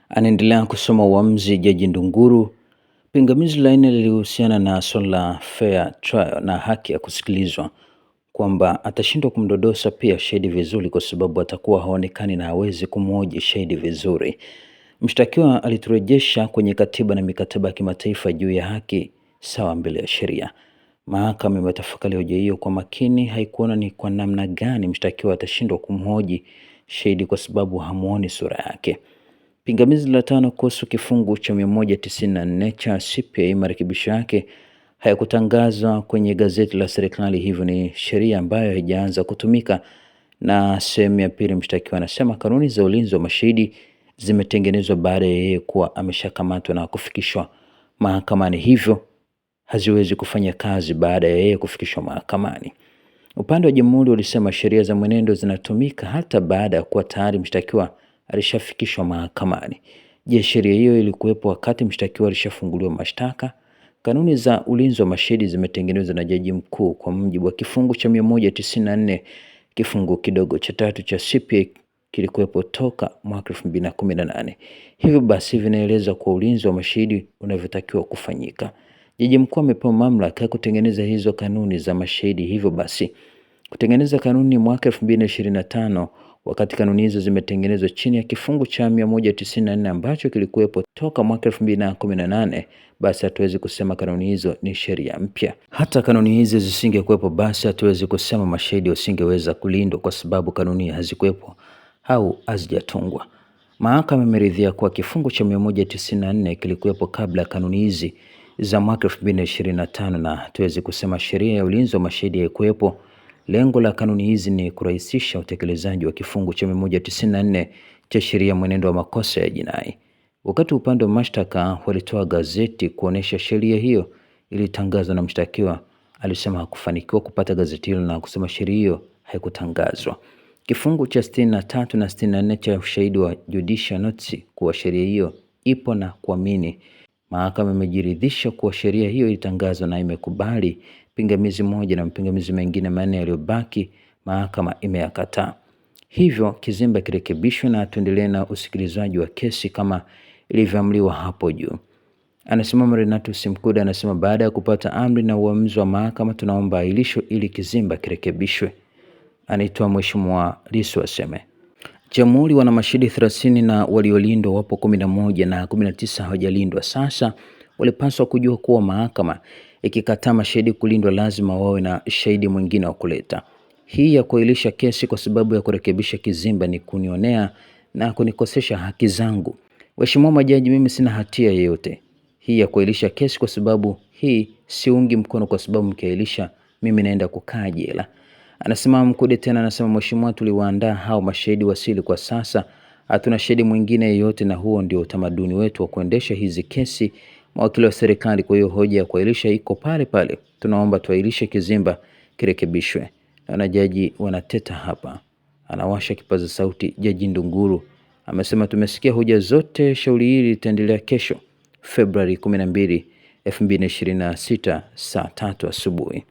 Anaendelea kusoma uamuzi Jaji Ndunguru. Pingamizi la nne lilihusiana na swala la fair trial na haki ya kusikilizwa, kwamba atashindwa kumdodosa pia shahidi vizuri kwa sababu atakuwa haonekani na hawezi kumhoji shahidi vizuri. Mshtakiwa aliturejesha kwenye katiba na mikataba ya kimataifa juu ya haki sawa mbele ya sheria. Mahakama imetafakari hoja hiyo kwa makini, haikuona ni kwa namna gani mshtakiwa atashindwa kumhoji shahidi kwa sababu hamuoni sura yake. Pingamizi la tano kuhusu kifungu cha 194 cha CPA, marekebisho yake hayakutangazwa kwenye gazeti la serikali, hivyo ni sheria ambayo haijaanza kutumika. Na sehemu ya pili, mshtakiwa anasema kanuni za ulinzi wa mashahidi zimetengenezwa baada ya yeye kuwa ameshakamatwa na kufikishwa mahakamani, hivyo haziwezi kufanya kazi baada ya yeye kufikishwa mahakamani. Upande wa jamhuri ulisema sheria za mwenendo zinatumika hata baada ya kuwa tayari mshtakiwa alishafikishwa mahakamani. Je, sheria hiyo ilikuwepo wakati mshtakiwa alishafunguliwa mashtaka? Kanuni za ulinzi wa mashahidi zimetengenezwa na Jaji Mkuu kwa mujibu wa kifungu cha 194 kifungu kidogo cha 3 cha CPA, kilikuwepo toka mwaka 2018. Hivyo basi vinaeleza kwa ulinzi wa mashahidi unavyotakiwa kufanyika. Jaji Mkuu amepewa mamlaka ya kutengeneza hizo kanuni za mashahidi, hivyo basi kutengeneza kanuni mwaka 2025 wakati kanuni hizo zimetengenezwa chini ya kifungu cha 194 ambacho kilikuwepo toka mwaka 2018, basi hatuwezi kusema kanuni hizo ni sheria mpya. Hata kanuni hizi zisingekuwepo, basi hatuwezi kusema mashahidi wasingeweza kulindwa kwa sababu kanuni hazikuwepo au hazijatungwa. Mahakama imeridhia kuwa kifungu cha 194 kilikuwepo kabla kanuni hizi za mwaka 2025 na hatuwezi kusema sheria ya ulinzi wa mashahidi haikuwepo. Lengo la kanuni hizi ni kurahisisha utekelezaji wa kifungu cha 194 cha sheria mwenendo wa makosa ya jinai. Wakati upande wa mashtaka walitoa gazeti kuonesha sheria hiyo ilitangazwa na mshtakiwa alisema hakufanikiwa kupata gazeti hilo na kusema sheria hiyo haikutangazwa. Kifungu cha 63 na 64 cha ushahidi wa judicial notice kuwa sheria hiyo ipo na kuamini. Mahakama imejiridhisha kuwa sheria hiyo ilitangazwa na imekubali pingamizi moja na mapingamizi mengine manne yaliyobaki mahakama imeyakataa. Hivyo kizimba kirekebishwe na tuendelee na usikilizaji wa kesi kama ilivyoamriwa hapo juu. Anasimama Renatus Mkude, anasema baada ya kupata amri na uamuzi wa mahakama tunaomba ahirisho ili kizimba kirekebishwe. Anaitwa Mheshimiwa Lissu aseme. Jamhuri wana mashahidi 30 na waliolindwa wapo 11 na 19 hawajalindwa. Sasa walipaswa kujua kuwa mahakama ikikataa mashahidi kulindwa lazima wawe na shahidi mwingine wa kuleta. Hii ya kuahirisha kesi kwa sababu ya kurekebisha kizimba ni kunionea na kunikosesha haki zangu. Waheshimiwa majaji, mimi sina hatia yoyote. Hii ya kuahirisha kesi kwa sababu hii siungi mkono, kwa sababu mkiahirisha mimi naenda kukaa jela. Anasema Mkude tena, anasema mheshimiwa, tuliwaandaa hao mashahidi wasili, kwa sasa hatuna shahidi mwingine yeyote na huo ndio utamaduni wetu wa kuendesha hizi kesi mawakili wa serikali. Kwa hiyo hoja ya kuahirisha iko pale pale, tunaomba tuahirishe kizimba kirekebishwe. Na jaji wanateta hapa, anawasha kipaza sauti. Jaji Ndunguru amesema tumesikia hoja zote, shauri hili litaendelea kesho Februari 12, 2026 saa 3 asubuhi.